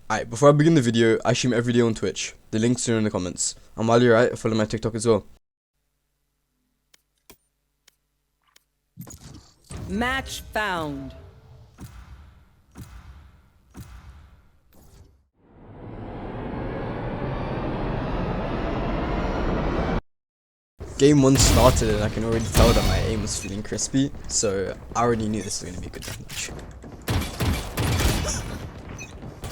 Alright, before I begin the video, I stream every day on Twitch. The links are in the comments. And while you're at, follow my TikTok as well. Match found. Game 1 started and I can already tell that my aim was feeling crispy, so I already knew this was going to be a good deathmatch.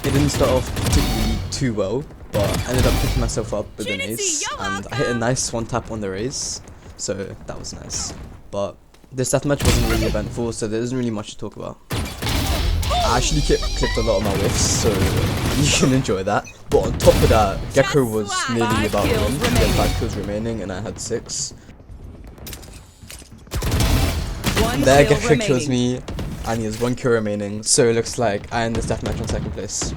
It didn't start off particularly too well, but I ended up picking myself up with an ace, and I hit a nice one tap on the raise, so that was nice. But this deathmatch wasn't really eventful, so there isn't really much to talk about. I actually clipped a lot of my whiffs, so you can enjoy that. But on top of that, Gecko was nearly about to win. He had 5 kills remaining and I had 6. There, Gecko kills me and he has 1 kill remaining, so it looks like I end this deathmatch on 2nd place.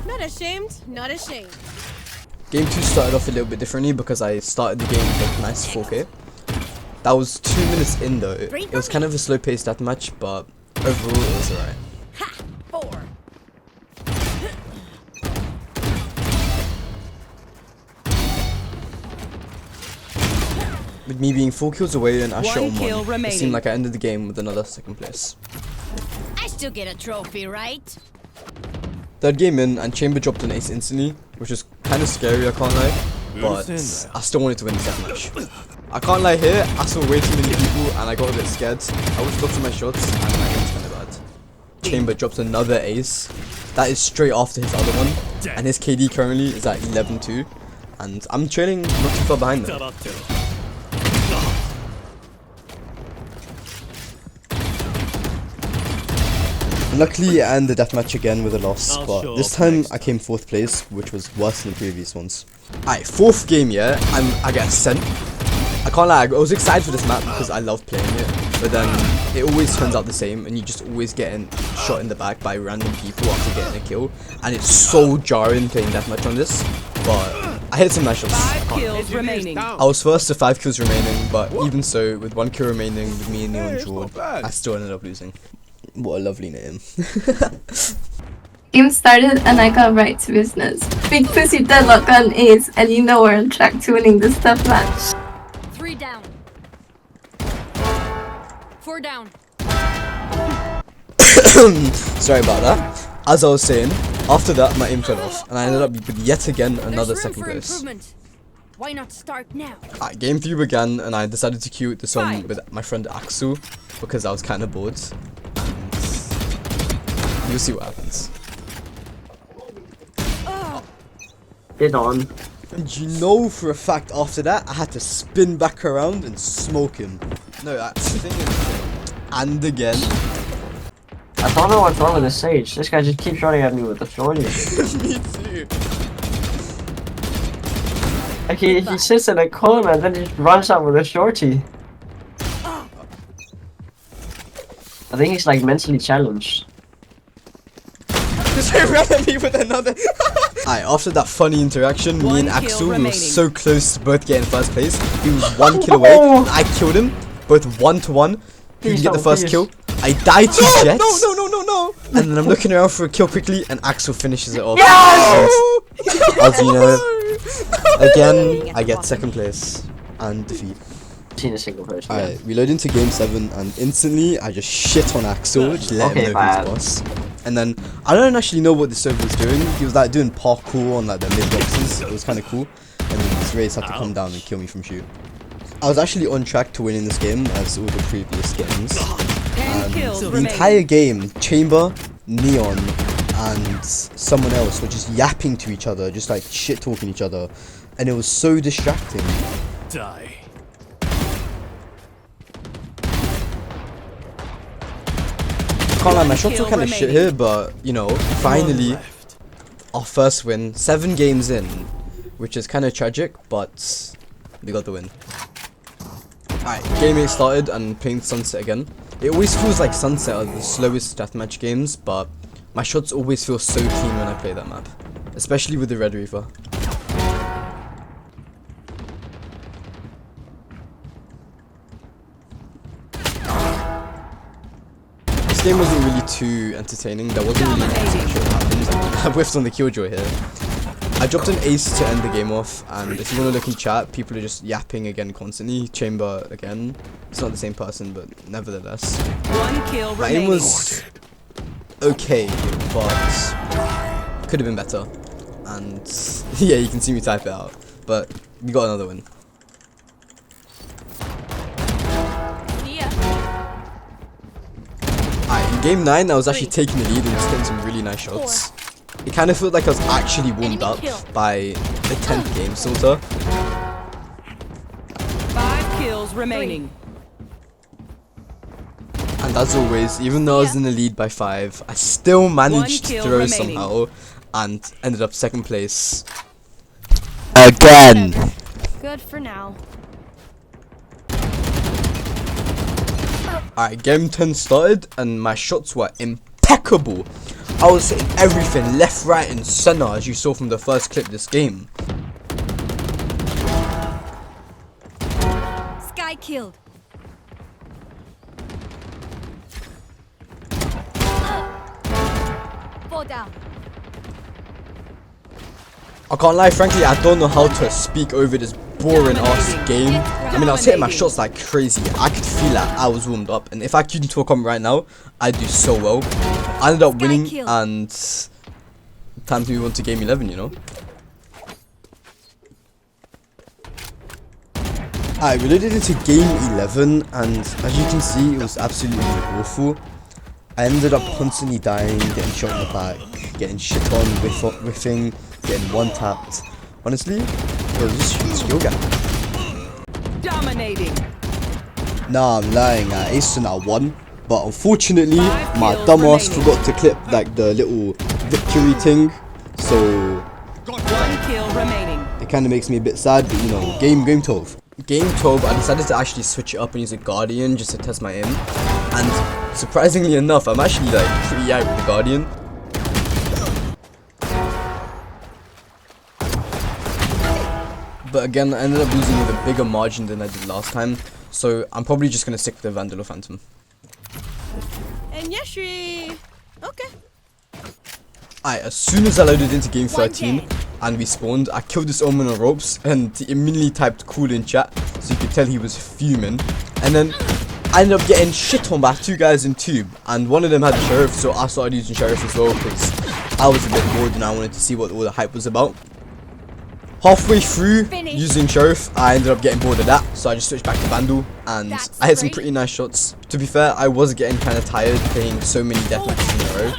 Not ashamed, not ashamed. Game 2 started off a little bit differently because I started the game with a nice 4k. That was 2 minutes in though. It was kind of a slow paced deathmatch, but overall it was alright. Ha! 4. With me being 4 kills away and Ash on 1, remaining. it seemed like I ended the game with another 2nd place. I still get a trophy, right? 3rd game in and Chamber dropped an ace instantly, which was kind of scary, I can't lie, but I still wanted to win this deathmatch. I can't lie here, I saw way too many people and I got a bit scared. I was dodging my shots and my aim was kind of bad. Chamber drops another ace. That is straight after his other one, and his KD currently is at 11-2, and I'm trailing not too far behind them. Luckily, I ended the deathmatch again with a loss, but this time I came 4th place, which was worse than the previous ones. Alright, 4th game, yeah, I get sent. I can't lie, I was excited for this map because I love playing it, but then it always turns out the same, and you just always getting shot in the back by random people after getting a kill, and it's so jarring playing deathmatch on this, but I hit some nice shots. 5 kills remaining. I was first to 5 kills remaining, but even so, with 1 kill remaining, with me and Neon draw, I still ended up losing. What a lovely name. Game started and I got right to business. Big pussy deadlock on ace, and you know we're on track to winning this tough match. 3 down. 4 down. Sorry about that. As I was saying, after that my aim fell off, and I ended up with yet again another There's room 2nd for place. improvement. Why not start now? Alright, game 3 began, and I decided to queue this one with my friend Axel because I was kind of bored. And you'll see what happens. Get on. And you know for a fact after that I had to spin back around and smoke him. No, that's the thing is, and again. I don't know what's wrong with the Sage. This guy just keeps running at me with the shorty. Me too. Like he sits in a corner and then he just runs out with a shorty. I think he's like mentally challenged. He ran at me with another. Alright, after that funny interaction, me and Axel we were so close to both getting 1st place. He was 1 kill away, and I killed him, both 1-1. Who can get the 1st kill? I died to Jets. No. And then I'm looking around for a kill quickly, and Axel finishes it off. Yes! As you know, again, I get 2nd place and defeat. Seen a single person. Alright, we load into game 7, and instantly I just shit on Axel, just let him know who's boss. And then I don't actually know what the server was doing. He was like doing parkour on like the mid boxes. It was kind of cool. And then his race had to come down and kill me from shoot. I was actually on track to winning this game as all the previous games. And the entire game, Chamber, Neon, and someone else were just yapping to each other, just like shit talking each other, and it was so distracting. Die. Can't lie, my shots were kind of shit here, but you know, finally our 1st win, 7 games in, which is kind of tragic, but we got the win. Alright, game 8 started and playing Sunset again. It always feels like Sunset are the slowest deathmatch games, but my shots always feel so clean when I play that map, especially with the Red Reaper. This game wasn't really too entertaining. There wasn't really much that happened. I whiffed on the killjoy here. I dropped an ace to end the game off, and if you want to look in chat, people are just yapping again constantly. Chamber again. It's not the same person, but nevertheless. One kill My aim remaining. was okay, but could have been better. And yeah, you can see me type it out. But we got another win. Alright, in game 9, I was actually taking the lead and just hitting some really nice shots. It kind of felt like I was actually warmed up by the 10th game, sorta. 5 kills remaining. And as always, even though I was in the lead by 5, I still managed to kill throw remaining. somehow and ended up 2nd place. Again! Good for now. Alright, game 10 started and my shots were impeccable. I was hitting everything left, right and center as you saw from the first clip this game. Sky killed. Fall down. I can't lie, frankly, I don't know how to speak over this boring ass game. I mean, I was hitting my shots like crazy. I could feel that I was warmed up, and if I queued into a comment right now, I'd do so well. I ended up winning, and time to move on to game 11, you know. Alright, we loaded into game 11, and as you can see, it was absolutely awful. I ended up constantly dying, getting shot in the back, getting shit on, whiffing, getting one-tapped. Honestly, it was just skill gap. Dominating. Nah, I'm lying, I aced on that one. But unfortunately, 5 my kills dumbass remaining. forgot to clip like the little victory thing. So, 1 kill remaining. it kind of makes me a bit sad, but you know, game 12. Game 12, I decided to actually switch it up and use a Guardian just to test my aim. And surprisingly enough, I'm actually like pretty out with the Guardian. But again, I ended up losing with a bigger margin than I did last time. So I'm probably just going to stick with the Vandal or Phantom. And Yeshri. Okay. Alright, as soon as I loaded into game 13 and we spawned, I killed this Omen on ropes and he immediately typed cool in chat, so you could tell he was fuming. And then I ended up getting shit on by 2 guys in tube, and one of them had Sheriff, so I started using Sheriff as well because I was a bit bored and I wanted to see what all the hype was about. Halfway through using Sheriff, I ended up getting bored of that, so I just switched back to Vandal, and I hit some pretty nice shots. To be fair, I was getting kind of tired playing so many deathmatches in a row,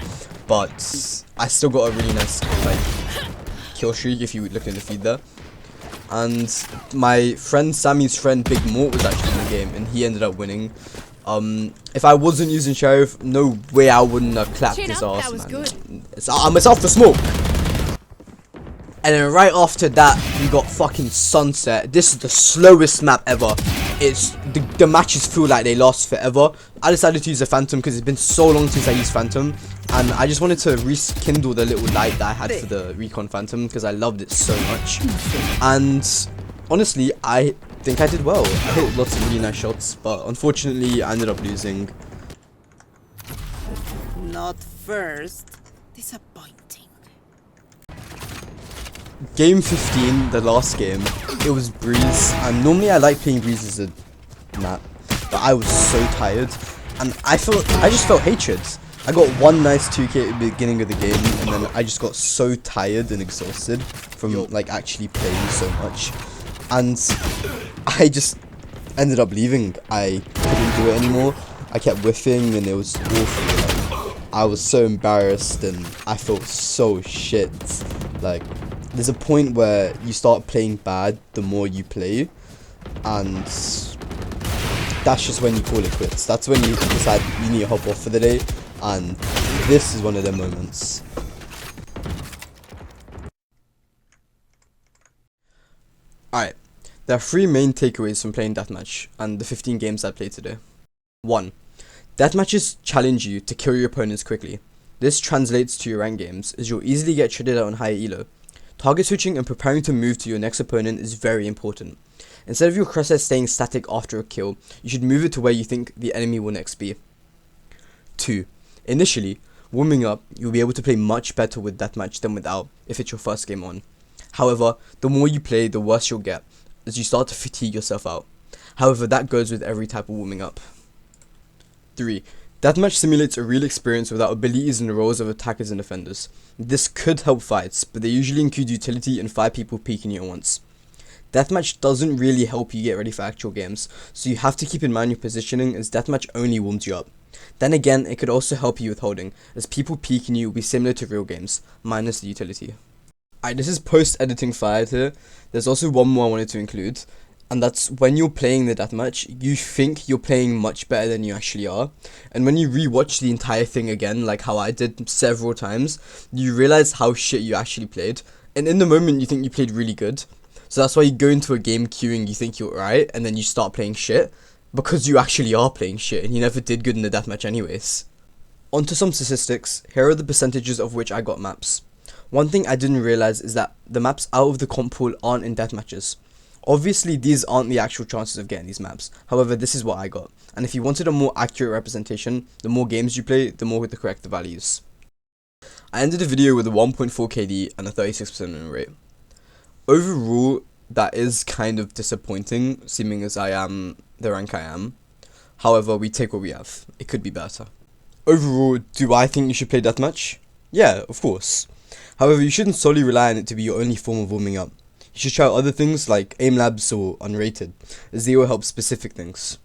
but I still got a really nice like kill streak if you look in the feed there. And my friend Sammy's friend Big Mort was actually in the game, and he ended up winning. If I wasn't using Sheriff, no way I wouldn't have clapped his ass, man. It's out for smoke. And then right after that, we got fucking Sunset. This is the slowest map ever. It's the matches feel like they last forever. I decided to use a Phantom because it's been so long since I used Phantom, and I just wanted to rekindle the little light that I had for the Recon Phantom because I loved it so much. And honestly, I think I did well. I hit lots of really nice shots, but unfortunately, I ended up losing. Not first. Disappointing. Game 15, the last game, it was Breeze, and normally I like playing Breeze as a map, but I was so tired, and I just felt hatred. I got one nice 2k at the beginning of the game, and then I just got so tired and exhausted from like actually playing so much, and I just ended up leaving. I couldn't do it anymore. I kept whiffing, and it was awful. Like, I was so embarrassed, and I felt so shit. Like, there's a point where you start playing bad the more you play, and that's just when you call it quits. That's when you decide you need to hop off for the day, and this is one of them moments. Alright, there are 3 main takeaways from playing Deathmatch and the 15 games I played today. 1. Deathmatches challenge you to kill your opponents quickly. This translates to your rank games, as you'll easily get shredded out on higher elo. Target switching and preparing to move to your next opponent is very important. Instead of your crosshair staying static after a kill, you should move it to where you think the enemy will next be. 2. Initially, Warming up, you'll be able to play much better with deathmatch than without if it's your first game on. However, the more you play, the worse you'll get, as you start to fatigue yourself out. However, that goes with every type of warming up. 3. Deathmatch simulates a real experience without abilities and roles of attackers and defenders. This could help fights, but they usually include utility and 5 people peeking you at once. Deathmatch doesn't really help you get ready for actual games, so you have to keep in mind your positioning, as deathmatch only warms you up. Then again, it could also help you with holding, as people peeking you will be similar to real games, minus the utility. Alright, this is post-editing fired here. There's also one more I wanted to include, and that's when you're playing the deathmatch, you think you're playing much better than you actually are, and when you rewatch the entire thing again, like how I did several times, you realize how shit you actually played, and in the moment you think you played really good. So that's why you go into a game queuing, you think you're right, and then you start playing shit, because you actually are playing shit, and you never did good in the deathmatch anyways. Onto some statistics. Here are the percentages of which I got maps. One thing I didn't realize is that the maps out of the comp pool aren't in deathmatches. Obviously, these aren't the actual chances of getting these maps. However, this is what I got. And if you wanted a more accurate representation, the more games you play, the more the correct the values. I ended the video with a 1.4 KD and a 36% win rate. Overall, that is kind of disappointing, seeming as I am the rank I am. However, we take what we have. It could be better. Overall, do I think you should play deathmatch? Yeah, of course. However, you shouldn't solely rely on it to be your only form of warming up. You should try other things like aim labs or unrated, as they will help specific things.